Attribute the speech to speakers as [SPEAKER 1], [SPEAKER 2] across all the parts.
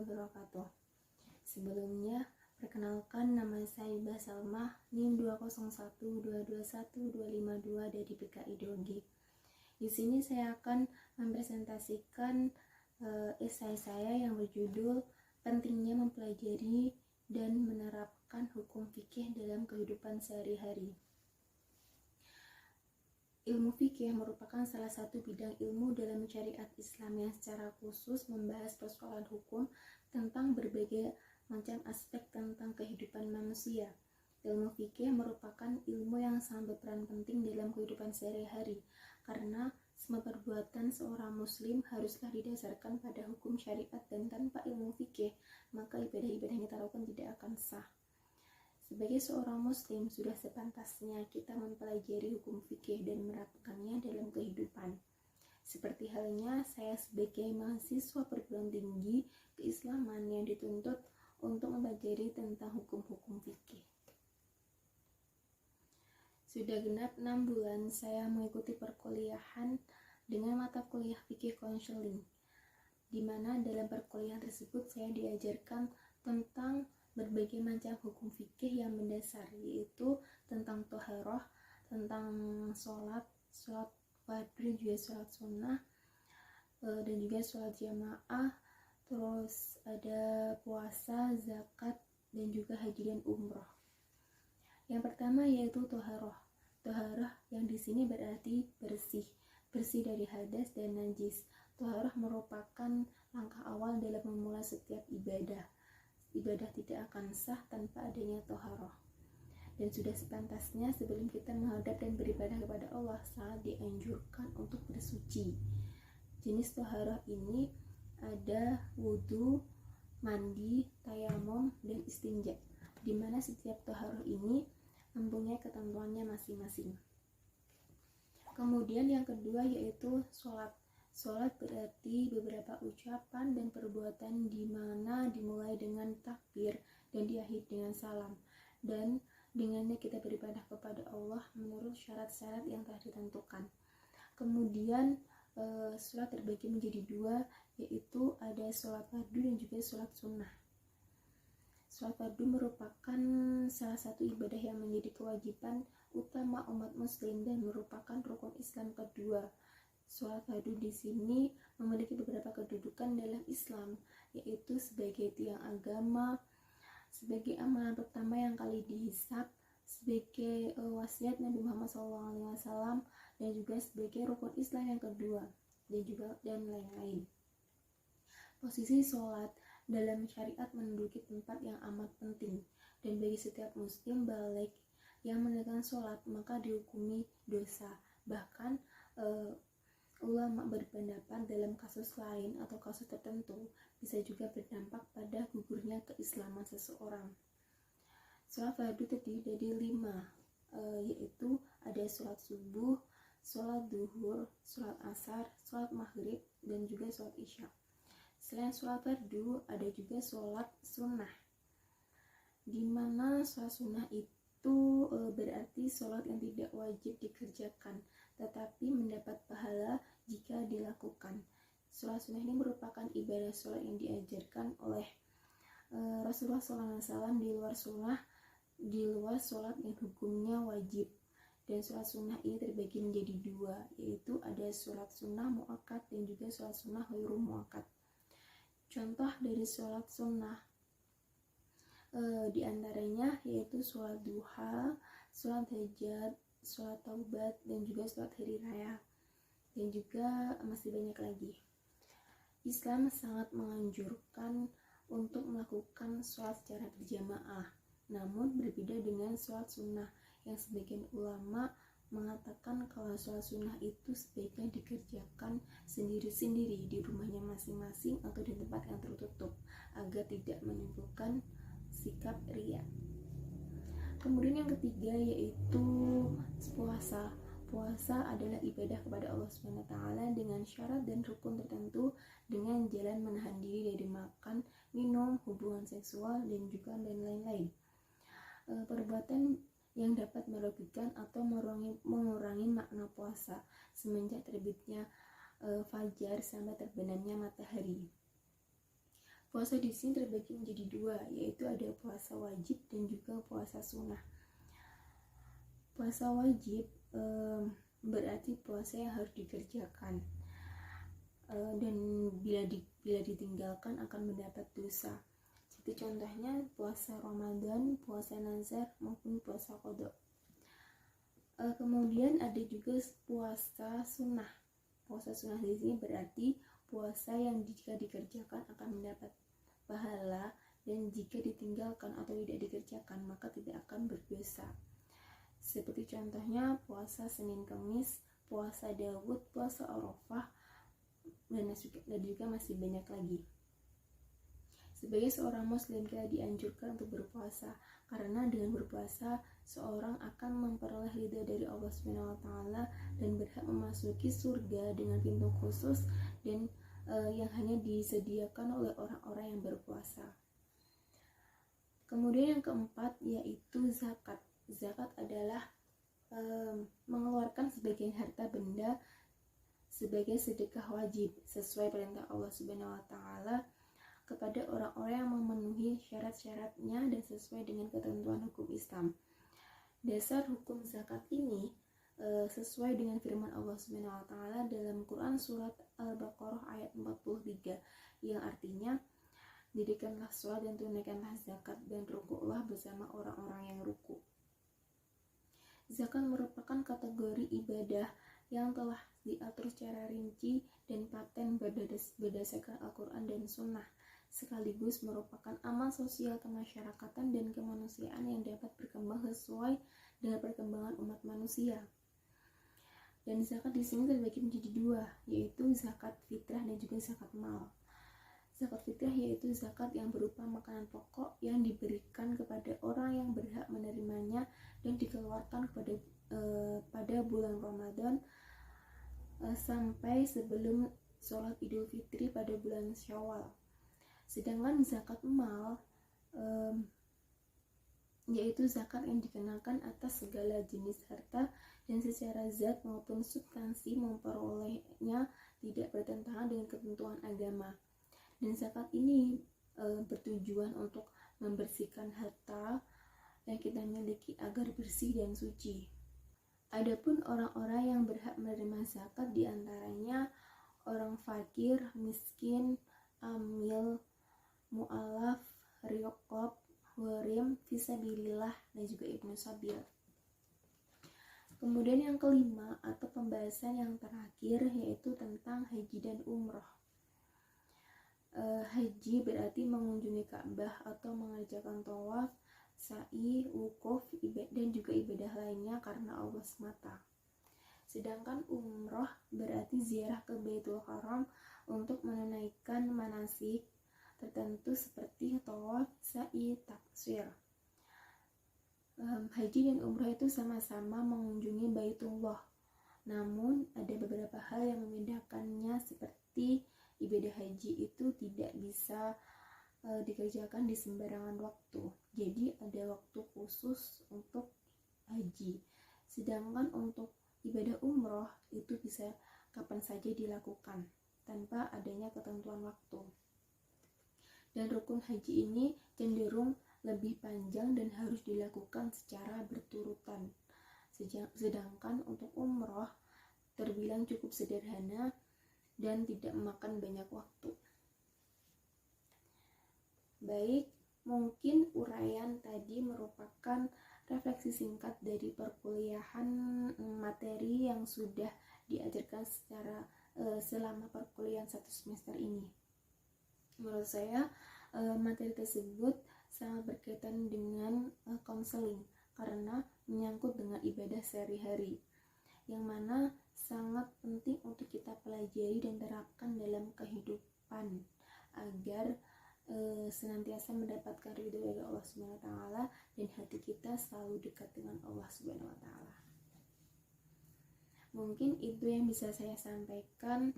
[SPEAKER 1] wabarakatuh. Sebelumnya, perkenalkan nama saya Ibah Salma, NIM 201221252 dari PKI Dogi. Di sini saya akan mempresentasikan esai saya yang berjudul Pentingnya Mempelajari dan Menerapkan Hukum Fikih dalam Kehidupan Sehari-hari. Ilmu fikih merupakan salah satu bidang ilmu dalam syariat Islam yang secara khusus membahas persoalan hukum tentang berbagai macam aspek tentang kehidupan manusia. Ilmu fikih merupakan ilmu yang sangat berperan penting dalam kehidupan sehari-hari, karena semua perbuatan seorang muslim haruslah didasarkan pada hukum syariat, dan tanpa ilmu fikih, maka ibadah-ibadah yang kita lakukan tidak akan sah. Sebagai seorang muslim, sudah sepantasnya kita mempelajari hukum fikih dan menerapkannya dalam kehidupan. Seperti halnya saya sebagai mahasiswa perguruan tinggi keislaman yang dituntut untuk mempelajari tentang hukum-hukum fikih. Sudah genap 6 bulan saya mengikuti perkuliahan dengan mata kuliah fikih konseling, di mana dalam perkuliahan tersebut saya diajarkan tentang berbagai macam hukum fikih yang mendasar, yaitu tentang toharoh, tentang sholat fardu, juga sholat sunnah, dan juga sholat jamaah, terus ada puasa, zakat, dan juga haji dan umroh. Yang pertama yaitu toharoh. Toharoh yang di sini berarti bersih dari hadas dan najis. Toharoh merupakan langkah awal dalam memulai setiap ibadah. Ibadah tidak akan sah tanpa adanya toharoh. Dan sudah sepantasnya sebelum kita menghadap dan beribadah kepada Allah, sangat dianjurkan untuk bersuci. Jenis toharoh ini ada wudu, mandi, tayamum, dan istinja, di mana setiap toharoh ini mempunyai ketentuannya masing-masing. Kemudian yang kedua yaitu sholat. Sholat berarti beberapa ucapan dan perbuatan di mana dimulai dengan takbir dan diakhiri dengan salam, dan dengannya kita beribadah kepada Allah menurut syarat-syarat yang telah ditentukan. Kemudian sholat terbagi menjadi 2, yaitu ada sholat fardu dan juga sholat sunnah. Sholat fardu merupakan salah satu ibadah yang menjadi kewajiban utama umat muslim dan merupakan rukun Islam kedua. Sholat fardu di sini memiliki beberapa kedudukan dalam Islam, yaitu sebagai tiang agama, sebagai amalan pertama yang kali dihisab, sebagai wasiat Nabi Muhammad SAW, dan juga sebagai rukun Islam yang kedua, dan lain-lain. Posisi sholat dalam syariat menduduki tempat yang amat penting, dan bagi setiap muslim balik yang menegakkan sholat maka dihukumi dosa. Bahkan ulama berpendapat dalam kasus lain atau kasus tertentu bisa juga berdampak pada gugurnya keislaman seseorang. Sholat fardu terdiri dari 5, yaitu ada sholat subuh, sholat duhur, sholat asar, sholat maghrib, dan juga sholat isya. Selain sholat fardu, ada juga sholat sunnah, di mana sholat sunnah itu berarti sholat yang tidak wajib dikerjakan, tetapi mendapat pahala jika dilakukan. Sholat sunnah ini merupakan ibadah sholat yang diajarkan oleh Rasulullah SAW di luar sholat yang hukumnya wajib. Dan sholat sunnah ini terbagi menjadi 2, yaitu ada sholat sunnah muakkad dan juga sholat sunnah ghairu muakkad. Contoh dari sholat sunnah diantaranya yaitu sholat duha, sholat hajat, sholat taubat, dan juga sholat hari raya, dan juga masih banyak lagi. Islam sangat menganjurkan untuk melakukan sholat secara berjamaah, namun berbeda dengan sholat sunnah yang sebagian ulama mengatakan kalau sholat sunnah itu sebaiknya dikerjakan sendiri-sendiri di rumahnya masing-masing atau di tempat yang tertutup agar tidak menimbulkan sikap riya. Kemudian yang ketiga yaitu puasa. Puasa adalah ibadah kepada Allah SWT dengan syarat dan rukun tertentu, dengan jalan menahan diri dari makan, minum, hubungan seksual, dan lain-lain. Perbuatan yang dapat merugikan atau mengurangi makna puasa semenjak terbitnya fajar sampai terbenamnya matahari. Puasa di sini terbagi menjadi dua, yaitu ada puasa wajib dan juga puasa sunnah. Puasa wajib berarti puasa yang harus dikerjakan, dan bila ditinggalkan akan mendapat dosa. Seperti contohnya puasa Ramadan, puasa nazar maupun puasa qada. Kemudian ada juga puasa sunnah. Puasa sunnah di sini berarti puasa yang jika dikerjakan akan mendapat pahala, dan jika ditinggalkan atau tidak dikerjakan maka tidak akan berdosa. Seperti contohnya puasa Senin Kamis, puasa Daud, puasa Arafah, dan juga masih banyak lagi. Sebagai seorang muslim kita dianjurkan untuk berpuasa, karena dengan berpuasa seorang akan memperoleh ridha dari Allah Subhanahu wa taala dan berhak memasuki surga dengan pintu khusus dan yang hanya disediakan oleh orang-orang yang berpuasa. Kemudian yang keempat yaitu zakat. Zakat adalah mengeluarkan sebagian harta benda sebagai sedekah wajib sesuai perintah Allah Subhanahu wa taala kepada orang-orang yang memenuhi syarat-syaratnya dan sesuai dengan ketentuan hukum Islam. Dasar hukum zakat ini sesuai dengan firman Allah Subhanahu wa taala dalam Quran surat Al-Baqarah ayat 43 yang artinya, dirikanlah sholat dan tunaikanlah zakat dan rukuklah bersama orang-orang yang ruku. Zakat merupakan kategori ibadah yang telah diatur secara rinci dan paten berdasarkan Al-Quran dan Sunnah, sekaligus merupakan amal sosial kemasyarakatan dan kemanusiaan yang dapat berkembang sesuai dengan perkembangan umat manusia. Dan zakat di sini terbagi menjadi dua, yaitu zakat fitrah dan juga zakat mal. Zakat fitrah yaitu zakat yang berupa makanan pokok yang diberikan kepada orang yang berhak menerimanya dan dikeluarkan pada bulan Ramadan sampai sebelum sholat Idul Fitri pada bulan Syawal. Sedangkan zakat mal yaitu zakat yang dikenakan atas segala jenis harta dan secara zat maupun substansi memperolehnya tidak bertentangan dengan ketentuan agama. Dan zakat ini bertujuan untuk membersihkan harta yang kita miliki agar bersih dan suci. Adapun orang-orang yang berhak menerima zakat diantaranya orang fakir, miskin, amil, mu'alaf, riqab, gharim, fisabilillah, dan juga ibnu sabil. Kemudian yang kelima atau pembahasan yang terakhir yaitu tentang haji dan umroh. Haji berarti mengunjungi Ka'bah atau mengerjakan tawaf, sa'i, wukuf, dan juga ibadah lainnya karena Allah semata. Sedangkan umroh berarti ziarah ke Baitul Haram untuk menunaikan manasik tertentu seperti tawaf, sa'i, taksir. Haji dan umroh itu sama-sama mengunjungi Baitullah. Namun ada beberapa hal yang membedakannya, seperti ibadah haji itu tidak bisa dikerjakan di sembarangan waktu. Jadi ada waktu khusus untuk haji. Sedangkan untuk ibadah umroh itu bisa kapan saja dilakukan tanpa adanya ketentuan waktu. Dan rukun haji ini cenderung lebih panjang dan harus dilakukan secara berturutan. Sedangkan untuk umroh terbilang cukup sederhana dan tidak memakan banyak waktu. Baik, mungkin uraian tadi merupakan refleksi singkat dari perkuliahan materi yang sudah diajarkan selama perkuliahan 1 semester ini. Menurut saya materi tersebut sangat berkaitan dengan konseling karena menyangkut dengan ibadah sehari-hari, yang mana sangat penting untuk kita pelajari dan terapkan dalam kehidupan agar senantiasa mendapatkan ridho dari Allah Subhanahu wa taala dan hati kita selalu dekat dengan Allah Subhanahu wa taala. Mungkin itu yang bisa saya sampaikan.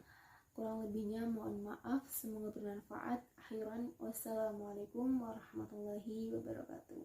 [SPEAKER 1] Kurang lebihnya mohon maaf. Semoga bermanfaat. Akhiran, wassalamualaikum warahmatullahi wabarakatuh.